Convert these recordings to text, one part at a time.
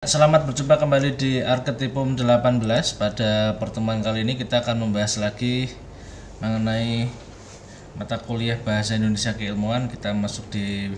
Selamat berjumpa kembali di Arketipum 18. Pada pertemuan kali ini kita akan membahas lagi mengenai mata kuliah Bahasa Indonesia Keilmuan. Kita masuk di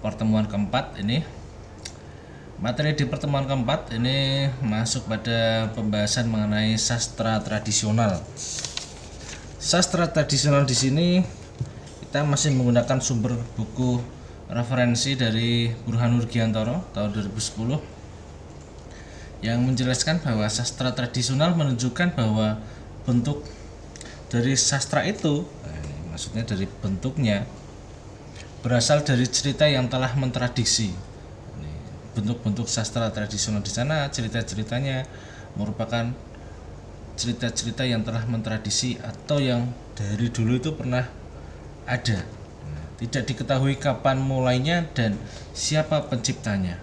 pertemuan keempat ini. Materi di pertemuan keempat ini masuk pada pembahasan mengenai sastra tradisional. Sastra tradisional di sini kita masih menggunakan sumber buku referensi dari Burhanur Giantoro tahun 2010 yang menjelaskan bahwa sastra tradisional menunjukkan bahwa bentuk dari sastra itu, maksudnya dari bentuknya, berasal dari cerita yang telah mentradiksi. Bentuk-bentuk sastra tradisional di sana, cerita-ceritanya merupakan cerita-cerita yang telah mentradisi atau yang dari dulu itu pernah ada. Tidak diketahui kapan mulainya dan siapa penciptanya.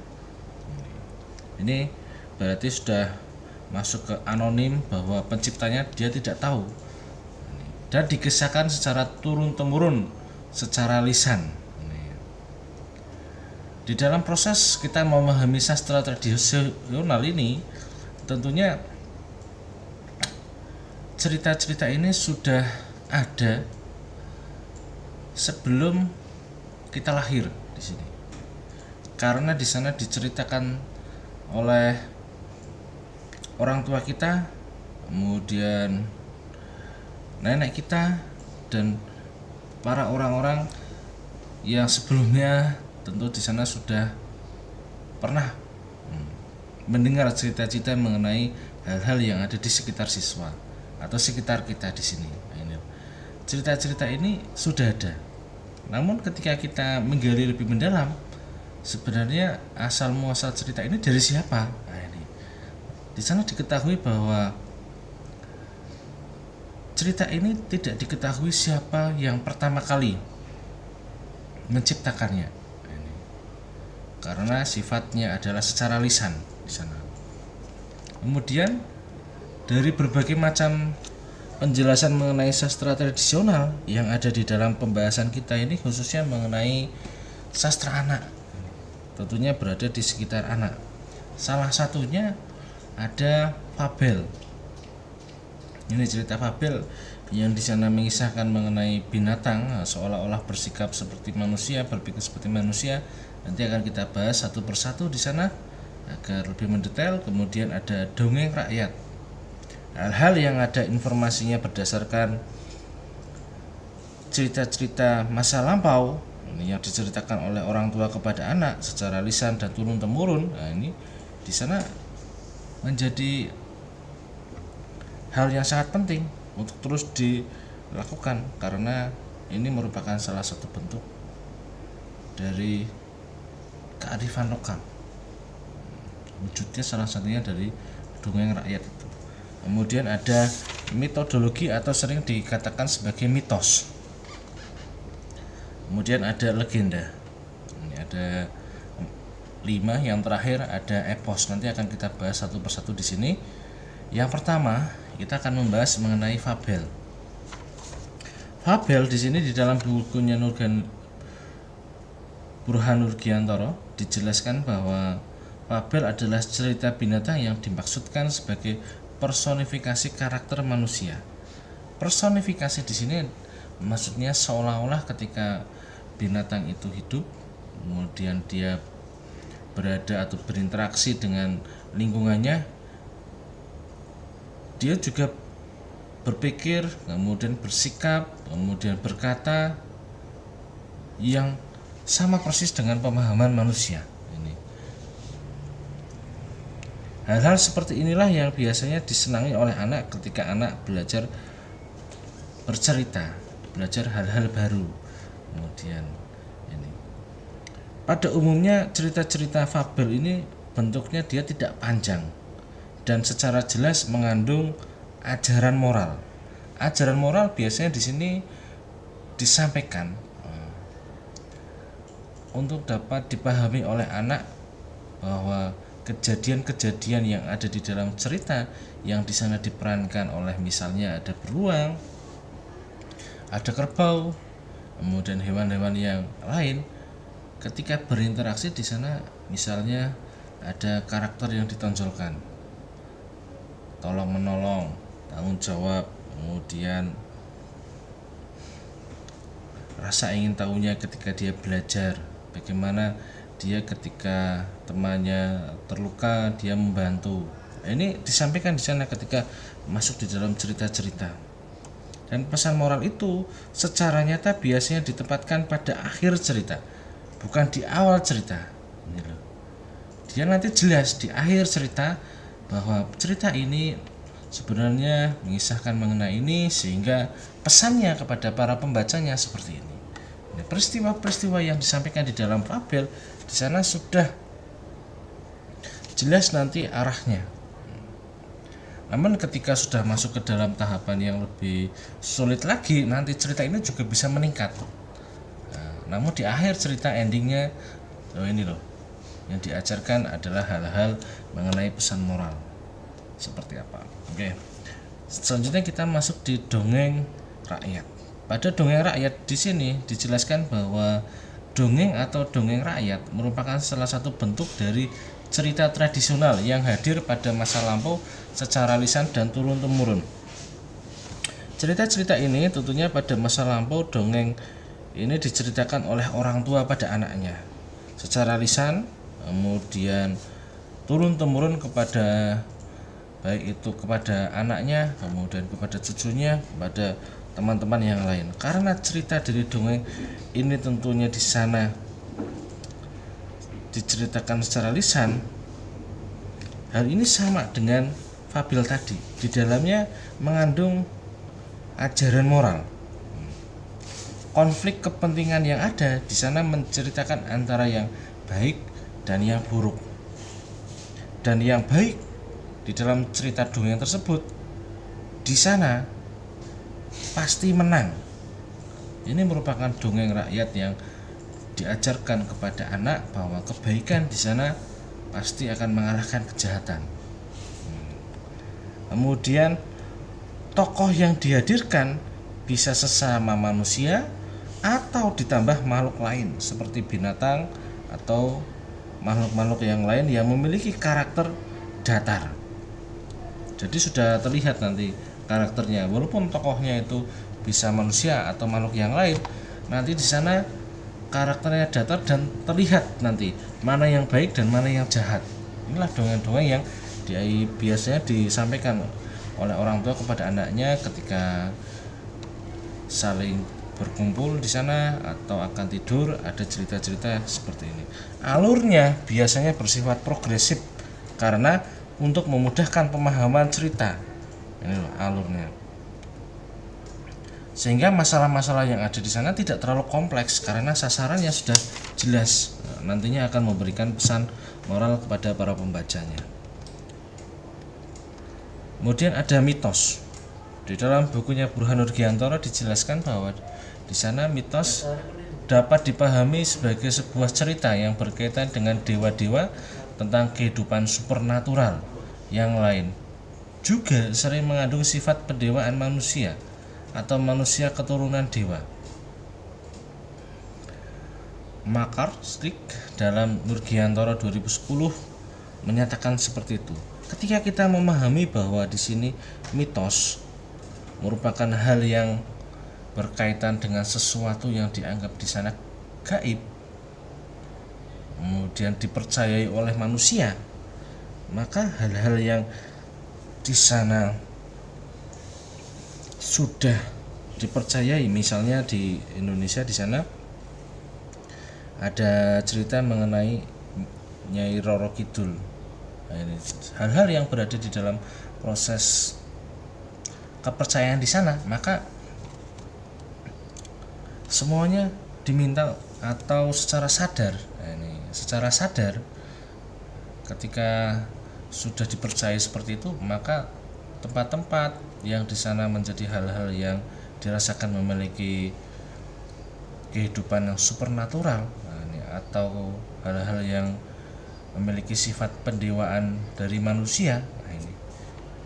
Ini berarti sudah masuk ke anonim, bahwa penciptanya dia tidak tahu dan dikisahkan secara turun-temurun secara lisan. Di dalam proses kita memahami sastra tradisional ini, tentunya cerita-cerita ini sudah ada sebelum kita lahir di sini, karena di sana diceritakan oleh orang tua kita, kemudian nenek kita, dan para orang-orang yang sebelumnya tentu di sana sudah pernah mendengar cerita-cerita mengenai hal-hal yang ada di sekitar siswa atau sekitar kita di sini. Cerita-cerita ini sudah ada. Namun ketika kita menggali lebih mendalam, sebenarnya asal muasal cerita ini dari siapa? Di sana diketahui bahwa cerita ini tidak diketahui siapa yang pertama kali menciptakannya, karena sifatnya adalah secara lisan di sana. Kemudian dari berbagai macam penjelasan mengenai sastra tradisional yang ada di dalam pembahasan kita ini, khususnya mengenai sastra anak, tentunya berada di sekitar anak. Salah satunya ada fabel. Ini cerita fabel yang di sana mengisahkan mengenai binatang seolah-olah bersikap seperti manusia, berpikir seperti manusia. Nanti akan kita bahas satu persatu di sana agar lebih mendetail. Kemudian ada dongeng rakyat, hal-hal yang ada informasinya berdasarkan cerita-cerita masa lampau yang diceritakan oleh orang tua kepada anak secara lisan dan turun temurun. Nah, ini di sana menjadi hal yang sangat penting untuk terus dilakukan, karena ini merupakan salah satu bentuk dari kearifan lokal. Wujudnya salah satunya dari dongeng rakyat itu. Kemudian ada metodologi atau sering dikatakan sebagai mitos. Kemudian ada legenda. Ini ada 5, yang terakhir ada epos. Nanti akan kita bahas satu persatu di sini. Yang pertama, kita akan membahas mengenai fabel. Fabel di sini di dalam bukunya Burhanur Giantoro dijelaskan bahwa fabel adalah cerita binatang yang dimaksudkan sebagai personifikasi karakter manusia. Personifikasi di sini maksudnya seolah-olah ketika binatang itu hidup, kemudian dia berada atau berinteraksi dengan lingkungannya, dia juga berpikir, kemudian bersikap, kemudian berkata yang sama persis dengan pemahaman manusia. Hal-hal seperti inilah yang biasanya disenangi oleh anak ketika anak belajar bercerita, belajar hal-hal baru. Kemudian pada umumnya cerita-cerita fabel ini bentuknya dia tidak panjang dan secara jelas mengandung ajaran moral. Ajaran moral biasanya di sini disampaikan untuk dapat dipahami oleh anak bahwa kejadian-kejadian yang ada di dalam cerita yang di sana diperankan oleh, misalnya ada beruang, ada kerbau, kemudian hewan-hewan yang lain, ketika berinteraksi di sana, misalnya ada karakter yang ditonjolkan, tolong menolong, tanggung jawab, kemudian rasa ingin tahunya ketika dia belajar, bagaimana dia ketika temannya terluka dia membantu. Ini disampaikan di sana ketika masuk di dalam cerita-cerita. Dan pesan moral itu secara nyata biasanya ditempatkan pada akhir cerita, bukan di awal cerita. Ini loh. Dia nanti jelas di akhir cerita bahwa cerita ini sebenarnya mengisahkan mengenai ini, sehingga pesannya kepada para pembacanya seperti ini. Peristiwa-peristiwa yang disampaikan di dalam fabel di sana sudah jelas nanti arahnya. Namun ketika sudah masuk ke dalam tahapan yang lebih sulit lagi, nanti cerita ini juga bisa meningkat. Namun di akhir cerita endingnya, ini loh, yang diajarkan adalah hal-hal mengenai pesan moral seperti apa. Oke. Selanjutnya kita masuk di dongeng rakyat. Pada dongeng rakyat di sini dijelaskan bahwa dongeng atau dongeng rakyat merupakan salah satu bentuk dari cerita tradisional yang hadir pada masa lampau secara lisan dan turun-temurun. Cerita-cerita ini tentunya pada masa lampau dongeng ini diceritakan oleh orang tua pada anaknya secara lisan, kemudian turun-temurun kepada baik itu kepada anaknya, kemudian kepada cucunya, kepada teman-teman yang lain. Karena cerita dari dongeng ini tentunya di sana diceritakan secara lisan, hal ini sama dengan fabel tadi. Di dalamnya mengandung ajaran moral. Konflik kepentingan yang ada di sana menceritakan antara yang baik dan yang buruk. Dan yang baik di dalam cerita dongeng tersebut di sana pasti menang. Ini merupakan dongeng rakyat yang diajarkan kepada anak bahwa kebaikan di sana pasti akan mengalahkan kejahatan. Kemudian tokoh yang dihadirkan bisa sesama manusia atau ditambah makhluk lain seperti binatang atau makhluk-makhluk yang lain yang memiliki karakter datar. Jadi sudah terlihat nanti karakternya, walaupun tokohnya itu bisa manusia atau makhluk yang lain, nanti di sana karakternya datar dan terlihat nanti mana yang baik dan mana yang jahat. Inilah dongeng-dongeng yang biasanya disampaikan oleh orang tua kepada anaknya ketika saling berkumpul di sana atau akan tidur. Ada cerita-cerita seperti ini. Alurnya biasanya bersifat progresif karena untuk memudahkan pemahaman cerita. Ini loh alurnya. Sehingga masalah-masalah yang ada di sana tidak terlalu kompleks karena sasarannya sudah jelas. Nantinya akan memberikan pesan moral kepada para pembacanya. Kemudian ada mitos. Di dalam bukunya Burhan Nurgiantoro dijelaskan bahwa di sana mitos dapat dipahami sebagai sebuah cerita yang berkaitan dengan dewa-dewa tentang kehidupan supernatural yang lain. Juga sering mengandung sifat pendewaan manusia atau manusia keturunan dewa. Makarstik dalam Nurgiantoro 2010 menyatakan seperti itu. Ketika kita memahami bahwa di sini mitos merupakan hal yang berkaitan dengan sesuatu yang dianggap di sana gaib, kemudian dipercayai oleh manusia, maka hal-hal yang di sana sudah dipercayai, misalnya di Indonesia di sana ada cerita mengenai Nyai Roro Kidul. Nah, ini hal-hal yang berada di dalam proses kepercayaan di sana, maka semuanya diminta atau secara sadar. Nah, ini secara sadar ketika sudah dipercaya seperti itu, maka tempat-tempat yang di sana menjadi hal-hal yang dirasakan memiliki kehidupan yang supernatural, atau hal-hal yang memiliki sifat pendewaan dari manusia,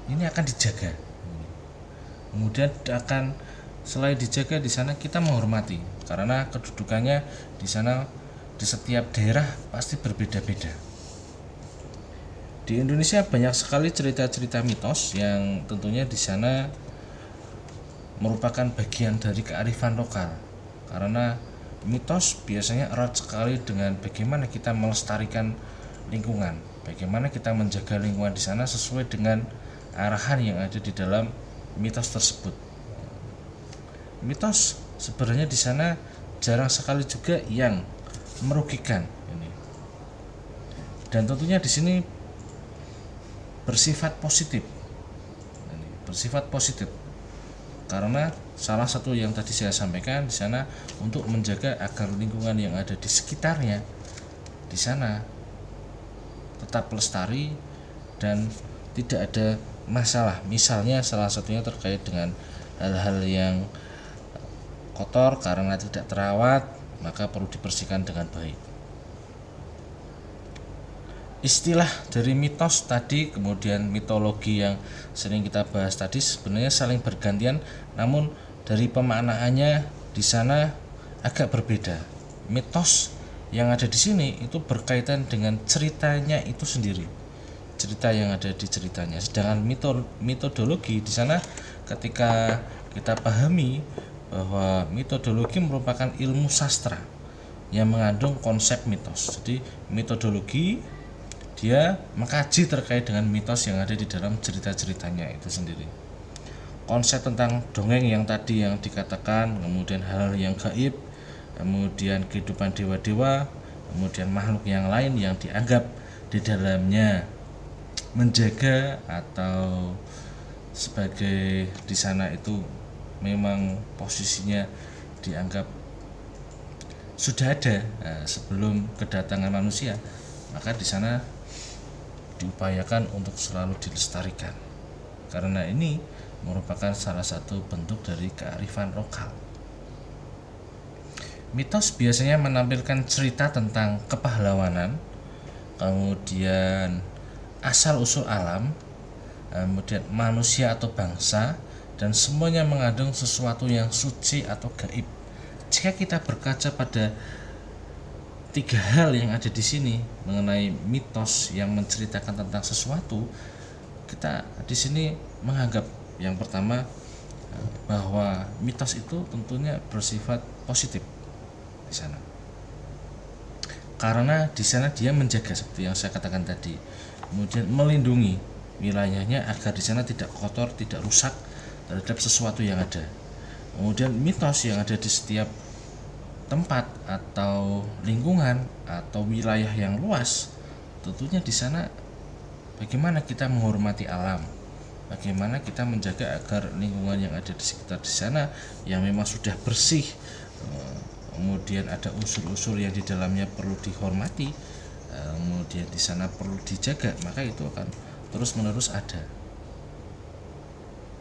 ini akan dijaga. Kemudian akan selain dijaga di sana kita menghormati karena kedudukannya di sana di setiap daerah pasti berbeda-beda. Di Indonesia banyak sekali cerita-cerita mitos yang tentunya di sana merupakan bagian dari kearifan lokal. Karena mitos biasanya erat sekali dengan bagaimana kita melestarikan lingkungan, bagaimana kita menjaga lingkungan di sana sesuai dengan arahan yang ada di dalam mitos tersebut. Mitos sebenarnya di sana jarang sekali juga yang merugikan ini. Dan tentunya di sini bersifat positif. Bersifat positif. Karena salah satu yang tadi saya sampaikan di sana untuk menjaga agar lingkungan yang ada di sekitarnya di sana tetap lestari dan tidak ada masalah. Misalnya salah satunya terkait dengan hal-hal yang kotor karena tidak terawat, maka perlu dibersihkan dengan baik. Istilah dari mitos tadi, kemudian mitologi yang sering kita bahas tadi sebenarnya saling bergantian, namun dari pemaknaannya di sana agak berbeda. Mitos yang ada di sini itu berkaitan dengan ceritanya itu sendiri, cerita yang ada di ceritanya. Sedangkan metodologi di sana ketika kita pahami bahwa metodologi merupakan ilmu sastra yang mengandung konsep mitos. Jadi metodologi dia mengkaji terkait dengan mitos yang ada di dalam cerita-ceritanya itu sendiri. Konsep tentang dongeng yang tadi yang dikatakan, kemudian hal yang gaib, kemudian kehidupan dewa-dewa, kemudian makhluk yang lain yang dianggap di dalamnya menjaga atau sebagai di sana itu memang posisinya dianggap sudah ada sebelum kedatangan manusia, maka di sana diupayakan untuk selalu dilestarikan karena ini merupakan salah satu bentuk dari kearifan lokal. Mitos biasanya menampilkan cerita tentang kepahlawanan, kemudian asal-usul alam, kemudian manusia atau bangsa, dan semuanya mengandung sesuatu yang suci atau gaib. Jika kita berkaca pada tiga hal yang ada di sini mengenai mitos yang menceritakan tentang sesuatu, kita di sini menganggap yang pertama bahwa mitos itu tentunya bersifat positif di sana. Karena di sana dia menjaga seperti yang saya katakan tadi, kemudian melindungi wilayahnya agar di sana tidak kotor, tidak rusak terhadap sesuatu yang ada. Kemudian mitos yang ada di setiap tempat atau lingkungan atau wilayah yang luas, tentunya di sana bagaimana kita menghormati alam, bagaimana kita menjaga agar lingkungan yang ada di sekitar di sana yang memang sudah bersih, kemudian ada unsur-unsur yang di dalamnya perlu dihormati, kemudian di sana perlu dijaga, maka itu akan terus-menerus ada.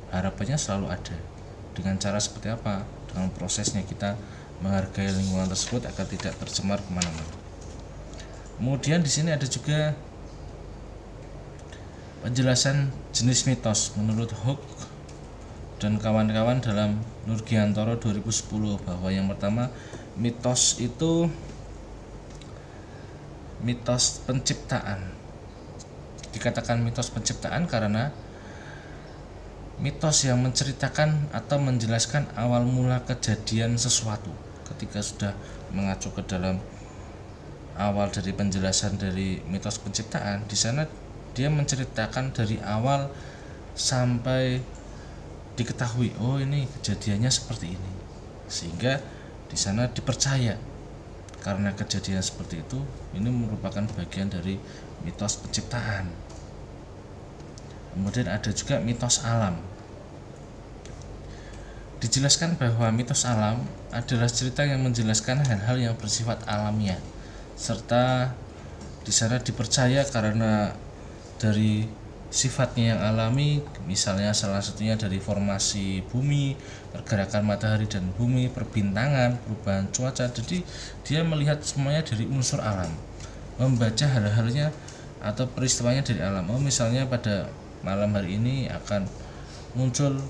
Harapannya selalu ada. Dengan cara seperti apa? Dengan prosesnya kita menghargai lingkungan tersebut agar tidak tercemar kemana-mana. Kemudian di sini ada juga penjelasan jenis mitos menurut Hook dan kawan-kawan dalam Nurgiantoro 2010 bahwa yang pertama mitos itu mitos penciptaan. Dikatakan mitos penciptaan karena mitos yang menceritakan atau menjelaskan awal mula kejadian sesuatu. Ketika sudah mengacu ke dalam awal dari penjelasan dari mitos penciptaan, di sana dia menceritakan dari awal sampai diketahui, oh ini kejadiannya seperti ini, sehingga di sana dipercaya karena kejadian seperti itu. Ini merupakan bagian dari mitos penciptaan. Kemudian ada juga mitos alam. Dijelaskan bahwa mitos alam adalah cerita yang menjelaskan hal-hal yang bersifat alamiah, serta di sana dipercaya karena dari sifatnya yang alami, misalnya salah satunya dari formasi bumi, pergerakan matahari dan bumi, perbintangan, perubahan cuaca. Jadi dia melihat semuanya dari unsur alam, membaca hal-halnya atau peristiwanya dari alam. Oh misalnya pada malam hari ini akan muncul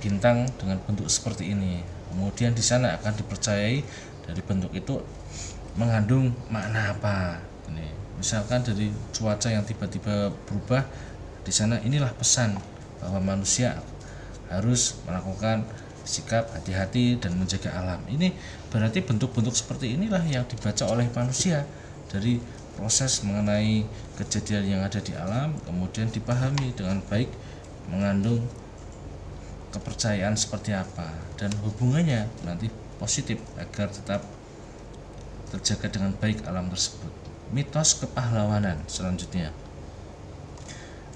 bintang dengan bentuk seperti ini, kemudian di sana akan dipercayai dari bentuk itu mengandung makna apa. Ini Misalkan dari cuaca yang tiba-tiba berubah, di sana inilah pesan bahwa manusia harus melakukan sikap hati-hati dan menjaga alam. Ini berarti bentuk-bentuk seperti inilah yang dibaca oleh manusia dari proses mengenai kejadian yang ada di alam, kemudian dipahami dengan baik, mengandung kepercayaan seperti apa dan hubungannya nanti positif agar tetap terjaga dengan baik alam tersebut. Mitos kepahlawanan selanjutnya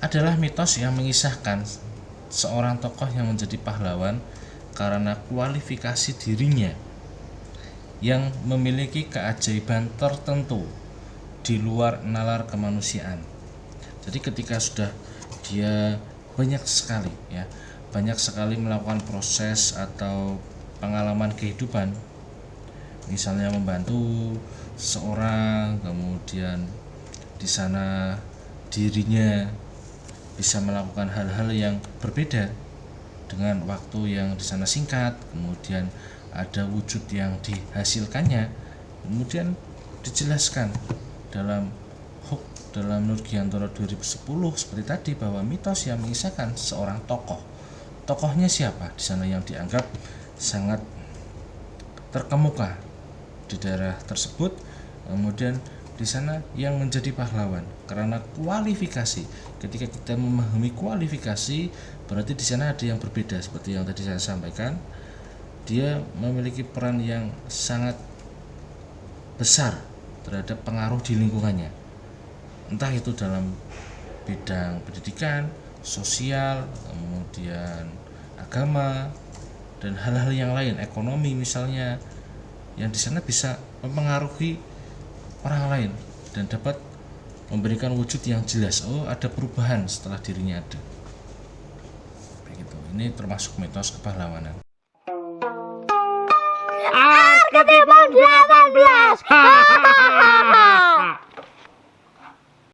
adalah mitos yang mengisahkan seorang tokoh yang menjadi pahlawan karena kualifikasi dirinya yang memiliki keajaiban tertentu di luar nalar kemanusiaan. Jadi ketika sudah dia banyak sekali melakukan proses atau pengalaman kehidupan, misalnya membantu seorang, kemudian di sana dirinya bisa melakukan hal-hal yang berbeda dengan waktu yang di sana singkat, kemudian ada wujud yang dihasilkannya, kemudian dijelaskan dalam dalam Nur Giantoro 2010 seperti tadi bahwa mitos yang mengisahkan seorang tokoh. Tokohnya siapa di sana yang dianggap sangat terkemuka di daerah tersebut, kemudian di sana yang menjadi pahlawan karena kualifikasi. Ketika kita memahami kualifikasi, berarti di sana ada yang berbeda seperti yang tadi saya sampaikan. Dia memiliki peran yang sangat besar terhadap pengaruh di lingkungannya, entah itu dalam bidang pendidikan, sosial, kemudian agama, dan hal-hal yang lain, ekonomi misalnya, yang di sana bisa mempengaruhi orang lain dan dapat memberikan wujud yang jelas. Oh, ada perubahan setelah dirinya ada. Begitu. Ini termasuk mitos kepahlawanan. Arketipum 18.